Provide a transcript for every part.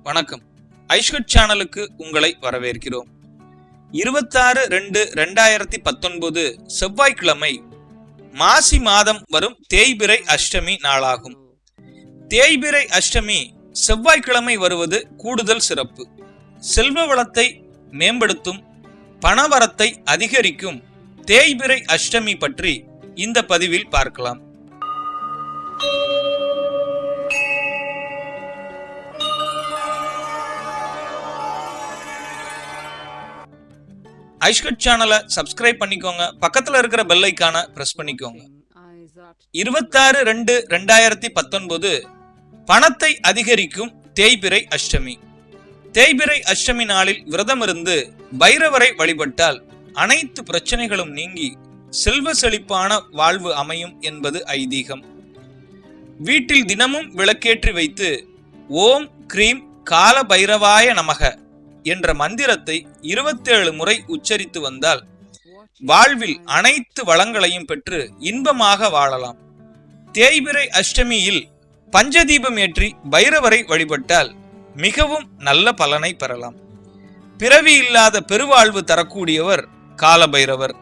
வணக்கம். ஐஷ்கட் சேனலுக்கு உங்களை வரவேற்கிறோம். 26/2/2019 செவ்வாய்க்கிழமை மாசி மாதம் வரும் தேய்பிறை அஷ்டமி நாளாகும். தேய்பிறை அஷ்டமி செவ்வாய்க்கிழமை வருவது கூடுதல் சிறப்பு. செல்வ வளத்தை மேம்படுத்தும், பணவரத்தை அதிகரிக்கும் தேய்பிறை அஷ்டமி பற்றி இந்த பதிவில் பார்க்கலாம். ஐஷ்கட் சேனலை சப்ஸ்கிரைப் பண்ணிக்கோங்க, பக்கத்துல இருக்கிற பெல் ஐகானை பிரஸ் பண்ணிக்கோங்க. 26/2/2019 பணத்தை அதிகரிக்கும் தேய்பிறை அஷ்டமி. தேய்பிறை அஷ்டமி நாளில் விரதம் இருந்து பைரவரை வழிபட்டால் அனைத்து பிரச்சனைகளும் நீங்கி செல்வ செழிப்பான வாழ்வு அமையும் என்பது ஐதீகம். வீட்டில் தினமும் விளக்கேற்றி வைத்து ஓம் கிரீம் கால பைரவாய நமக என்ற மந்திரத்தை 27 முறை உச்சரித்து வந்தால் வாழ்வில் அனைத்து வளங்களையும் பெற்று இன்பமாக வாழலாம். தேய்பிறை அஷ்டமியில் பஞ்சதீபம் ஏற்றி பைரவரை வழிபட்டால் மிகவும் நல்ல பலனை பெறலாம். பிறவி இல்லாத பெருவாழ்வு தரக்கூடியவர் கால பைரவர்.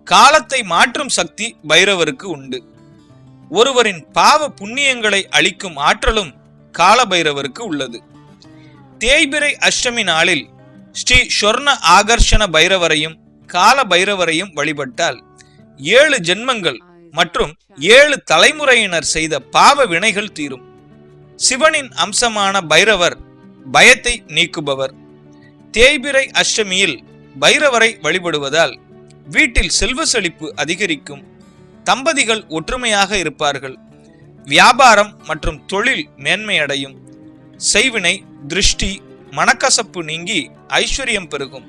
காலத்தை மாற்றும் சக்தி பைரவருக்கு உண்டு. ஒருவரின் பாவ புண்ணியங்களை அளிக்கும் ஆற்றலும் கால பைரவருக்கு உள்ளது. தேய்பிறை அஷ்டமி நாளில் ஸ்ரீ சொர்ண ஆகர்ஷண பைரவரையும் கால பைரவரையும் வழிபட்டால் 7 ஜென்மங்கள் மற்றும் 7 தலைமுறையினர் செய்த பாவ வினைகள் தீரும். சிவனின் அம்சமான பைரவர் பயத்தை நீக்குபவர். தேய்பிறை அஷ்டமியில் பைரவரை வழிபடுவதால் வீட்டில் செல்வ செழிப்பு அதிகரிக்கும். தம்பதிகள் ஒற்றுமையாக இருப்பார்கள். வியாபாரம் மற்றும் தொழில் மேன்மையடையும். செய்வினை, திருஷ்டி, மனக்கசப்பு நீங்கி ஐஸ்வர்யம் பெருகும்.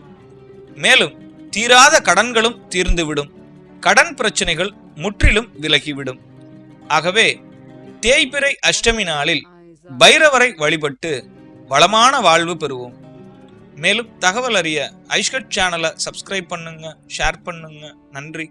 மேலும் தீராத கடன்களும் தீர்ந்துவிடும். கடன் பிரச்சனைகள் முற்றிலும் விலகிவிடும். ஆகவே தேய்பிறை அஷ்டமி நாளில் பைரவரை வழிபட்டு வளமான வாழ்வு பெறுவோம். மேலும் தகவல் அறிய ஐஷ்கட் சேனலை சப்ஸ்கிரைப் பண்ணுங்க, ஷேர் பண்ணுங்க. நன்றி.